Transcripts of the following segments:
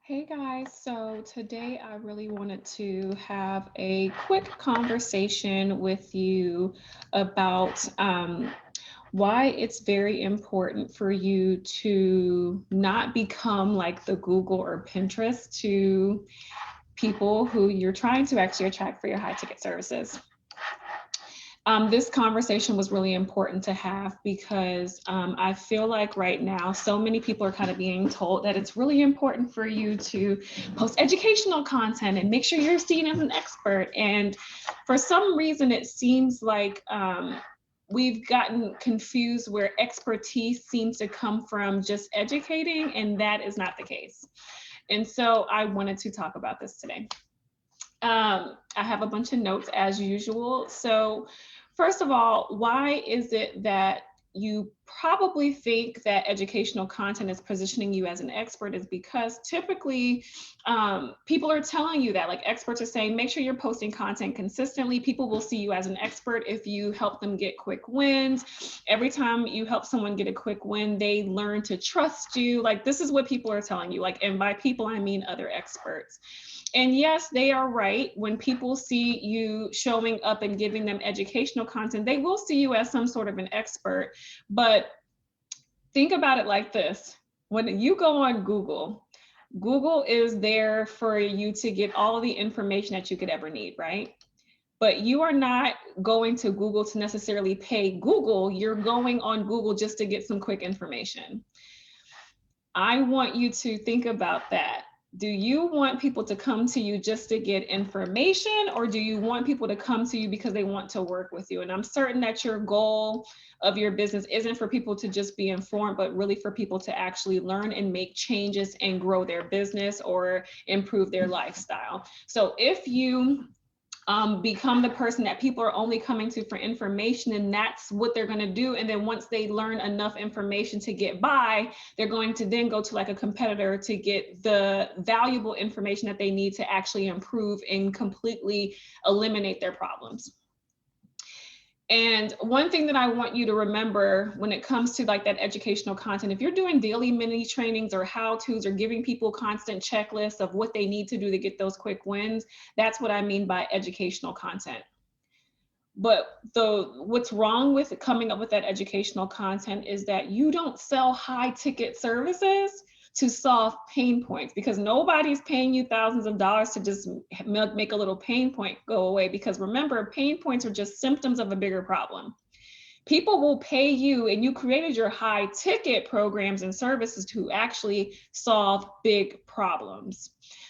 Hey guys, so today I really wanted to have a quick conversation with you about why it's very important for you to not become like the Google or Pinterest to people who you're trying to actually attract for your high ticket services. This conversation was really important to have because I feel like right now, so many people are kind of being told that it's really important for you to post educational content and make sure you're seen as an expert. And for some reason, it seems like we've gotten confused where expertise seems to come from just educating, and that is not the case. And so I wanted to talk about this today. I have a bunch of notes as usual. So, first of all, why is it that you probably think that educational content is positioning you as an expert? Is because typically people are telling you that, like experts are saying, make sure you're posting content consistently. People will see you as an expert if you help them get quick wins. Every time you help someone get a quick win, they learn to trust you. Like, this is what people are telling you. Like, and by people, I mean other experts. And yes, they are right. When people see you showing up and giving them educational content, they will see you as some sort of an expert. But think about it like this. When you go on Google, Google is there for you to get all the information that you could ever need, right? But you are not going to Google to necessarily pay Google. You're going on Google just to get some quick information. I want you to think about that. Do you want people to come to you just to get information, or do you want people to come to you because they want to work with you? And I'm certain that your goal of your business isn't for people to just be informed, but really for people to actually learn and make changes and grow their business or improve their lifestyle. So if you become the person that people are only coming to for information, and that's what they're going to do. And then once they learn enough information to get by, they're going to then go to like a competitor to get the valuable information that they need to actually improve and completely eliminate their problems. And one thing that I want you to remember when it comes to like that educational content, if you're doing daily mini trainings or how-tos or giving people constant checklists of what they need to do to get those quick wins, that's what I mean by educational content. But what's wrong with coming up with that educational content is that you don't sell high ticket services to solve pain points, because nobody's paying you thousands of dollars to just make a little pain point go away. Because remember, pain points are just symptoms of a bigger problem. People will pay you, and you created your high ticket programs and services to actually solve big problems.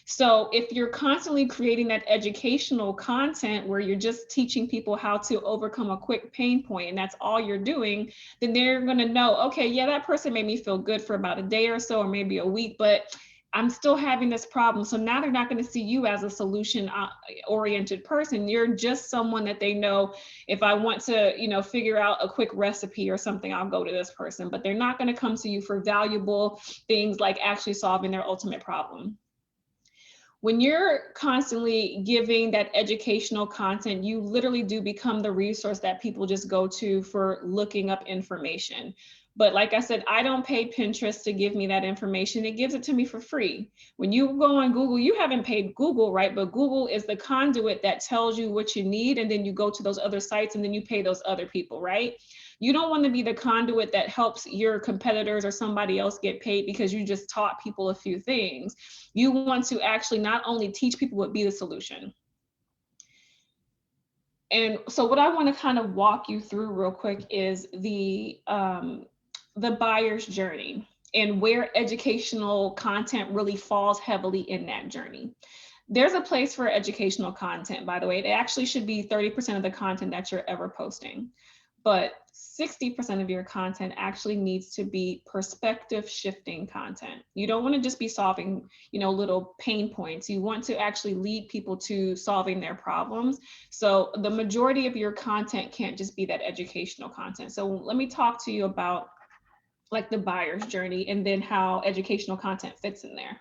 So if you're constantly creating that educational content where you're just teaching people how to overcome a quick pain point, and that's all you're doing, then they're going to know, okay, yeah, that person made me feel good for about a day or so, or maybe a week, but I'm still having this problem. So now they're not going to see you as a solution oriented person. You're just someone that they know, if I want to, figure out a quick recipe or something, I'll go to this person. But they're not going to come to you for valuable things like actually solving their ultimate problem. When you're constantly giving that educational content, you literally do become the resource that people just go to for looking up information. But like I said, I don't pay Pinterest to give me that information. It gives it to me for free. When you go on Google, you haven't paid Google, right? But Google is the conduit that tells you what you need. And then you go to those other sites and then you pay those other people, right? You don't want to be the conduit that helps your competitors or somebody else get paid because you just taught people a few things. You want to actually not only teach people, but be the solution. And so what I want to kind of walk you through real quick is the buyer's journey and where educational content really falls heavily in that journey. There's a place for educational content, by the way. It actually should be 30% of the content that you're ever posting. But 60% of your content actually needs to be perspective shifting content. You don't want to just be solving, little pain points. You want to actually lead people to solving their problems. So the majority of your content can't just be that educational content. So let me talk to you about like the buyer's journey and then how educational content fits in there.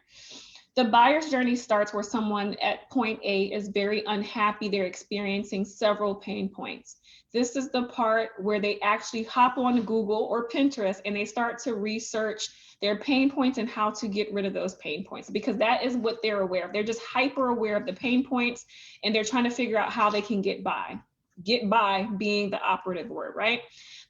The buyer's journey starts where someone at point A is very unhappy. They're experiencing several pain points. This is the part where they actually hop on Google or Pinterest and they start to research their pain points and how to get rid of those pain points, because that is what they're aware of. They're just hyper aware of the pain points and they're trying to figure out how they can get by. Get by being the operative word, right?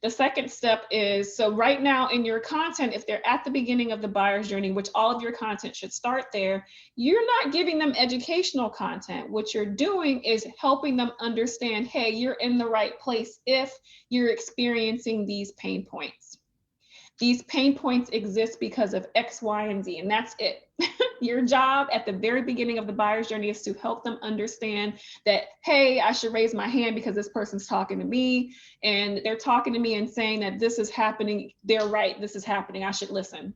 The second step is, so right now in your content, if they're at the beginning of the buyer's journey, which all of your content should start there, you're not giving them educational content. What you're doing is helping them understand, hey, you're in the right place if you're experiencing these pain points. These pain points exist because of X, Y, and Z, and that's it. Your job at the very beginning of the buyer's journey is to help them understand that, hey, I should raise my hand because this person's talking to me and they're talking to me and saying that this is happening. They're right, this is happening. I should listen.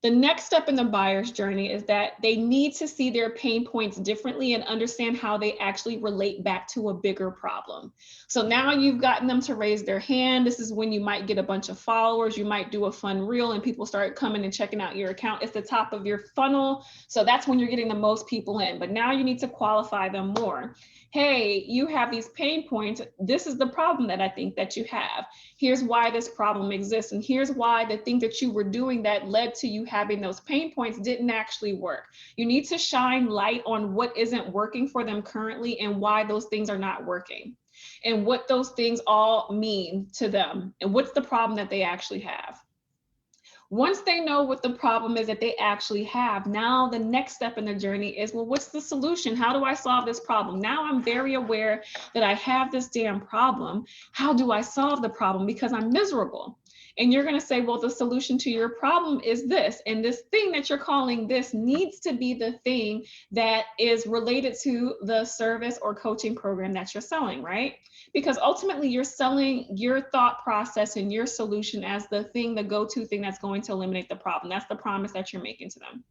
The next step in the buyer's journey is that they need to see their pain points differently and understand how they actually relate back to a bigger problem. So now you've gotten them to raise their hand. This is when you might get a bunch of followers. You might do a fun reel and people start coming and checking out your account. It's the top of your funnel. So that's when you're getting the most people in. But now you need to qualify them more. Hey, you have these pain points. This is the problem that I think that you have. Here's why this problem exists. And here's why the thing that you were doing that led to you having those pain points didn't actually work. You need to shine light on what isn't working for them currently and why those things are not working and what those things all mean to them and what's the problem that they actually have. Once they know what the problem is that they actually have, now the next step in the journey is, well, what's the solution? How do I solve this problem? Now I'm very aware that I have this damn problem. How do I solve the problem? Because I'm miserable. And you're going to say, well, the solution to your problem is this. And this thing that you're calling this needs to be the thing that is related to the service or coaching program that you're selling, right? Because ultimately you're selling your thought process and your solution as the thing, the go-to thing that's going to eliminate the problem. That's the promise that you're making to them.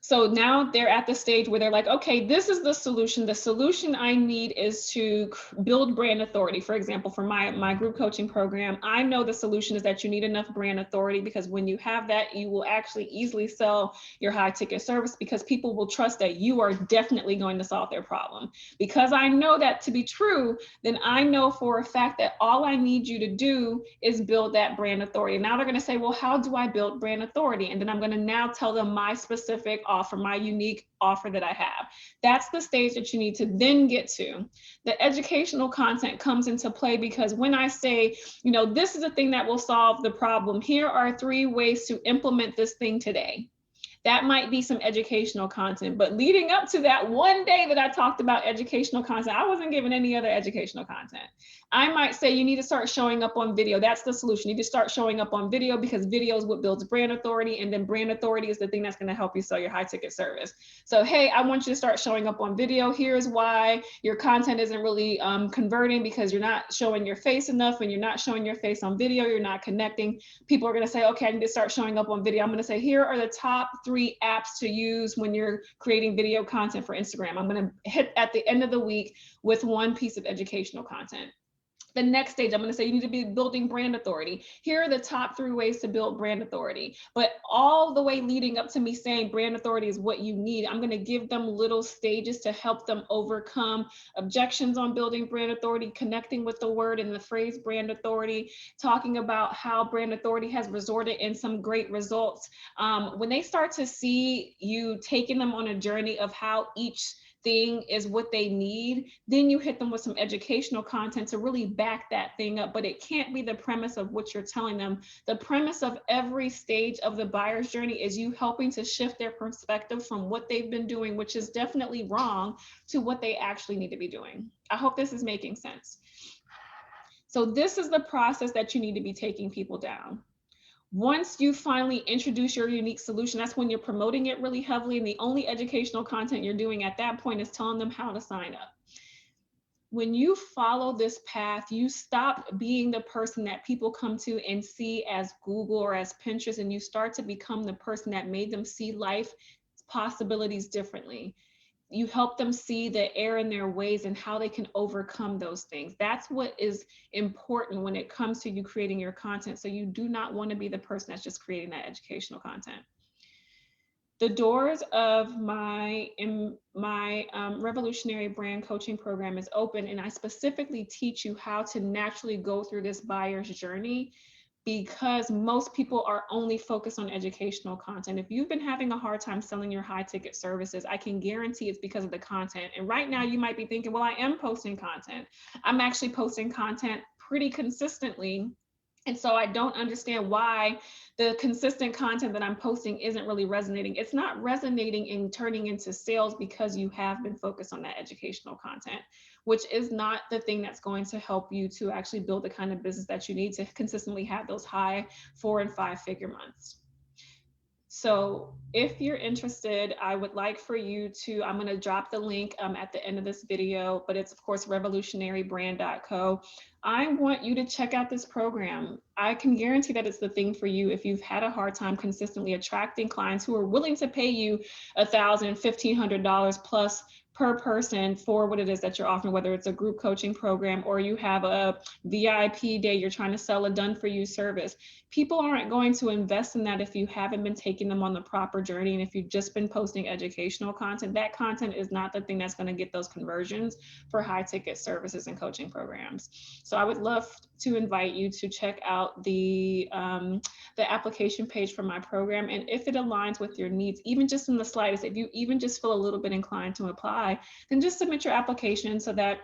So now they're at the stage where they're like, okay, this is the solution. The solution I need is to build brand authority. For example, for my group coaching program, I know the solution is that you need enough brand authority, because when you have that, you will actually easily sell your high ticket service because people will trust that you are definitely going to solve their problem. Because I know that to be true, then I know for a fact that all I need you to do is build that brand authority. Now they're going to say, well, how do I build brand authority? And then I'm going to now tell them my specific offer, my unique offer that I have. That's the stage that you need to then get to. The educational content comes into play because when I say, you know, this is the thing that will solve the problem, here are 3 ways to implement this thing today. That might be some educational content, but leading up to that one day that I talked about educational content, I wasn't given any other educational content. I might say you need to start showing up on video. That's the solution. You need to start showing up on video because video is what builds brand authority, and then brand authority is the thing that's going to help you sell your high ticket service. So, hey, I want you to start showing up on video. Here's why your content isn't really converting, because you're not showing your face enough, and you're not showing your face on video. You're not connecting. People are going to say, okay, I need to start showing up on video. I'm going to say, here are the top 3 apps to use when you're creating video content for Instagram. I'm going to hit at the end of the week with 1 piece of educational content. The next stage, I'm going to say you need to be building brand authority. Here are the top 3 ways to build brand authority. But all the way leading up to me saying brand authority is what you need, I'm going to give them little stages to help them overcome objections on building brand authority, connecting with the word and the phrase brand authority, talking about how brand authority has resulted in some great results. When they start to see you taking them on a journey of how each thing is what they need, then you hit them with some educational content to really back that thing up. But it can't be the premise of what you're telling them. The premise of every stage of the buyer's journey is you helping to shift their perspective from what they've been doing, which is definitely wrong, to what they actually need to be doing. I hope this is making sense. So this is the process that you need to be taking people down. Once you finally introduce your unique solution, that's when you're promoting it really heavily. And the only educational content you're doing at that point is telling them how to sign up. When you follow this path, you stop being the person that people come to and see as Google or as Pinterest, and you start to become the person that made them see life possibilities differently. You help them see the error in their ways and how they can overcome those things. That's what is important when it comes to you creating your content. So you do not want to be the person that's just creating that educational content. The doors of my revolutionary brand coaching program is open, and I specifically teach you how to naturally go through this buyer's journey, because most people are only focused on educational content. If you've been having a hard time selling your high ticket services, I can guarantee it's because of the content. And right now you might be thinking, well, I am posting content. I'm actually posting content pretty consistently. And so I don't understand why the consistent content that I'm posting isn't really resonating. It's not resonating and turning into sales because you have been focused on that educational content, which is not the thing that's going to help you to actually build the kind of business that you need to consistently have those high 4 and 5 figure months. So if you're interested, I would like for you to, I'm going to drop the link at the end of this video, but it's of course revolutionarybrand.co. I want you to check out this program. I can guarantee that it's the thing for you if you've had a hard time consistently attracting clients who are willing to pay you $1,000, $1,500 plus per person for what it is that you're offering, whether it's a group coaching program or you have a VIP day, you're trying to sell a done for you service. People aren't going to invest in that if you haven't been taking them on the proper journey. And if you've just been posting educational content, that content is not the thing that's going to get those conversions for high ticket services and coaching programs. So I would love to invite you to check out the application page for my program. And if it aligns with your needs, even just in the slightest, if you even just feel a little bit inclined to apply, then just submit your application so that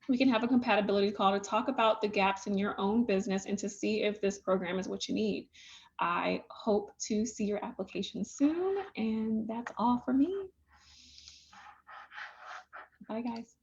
we can have a compatibility call to talk about the gaps in your own business and to see if this program is what you need. I hope to see your application soon. And that's all for me. Bye, guys.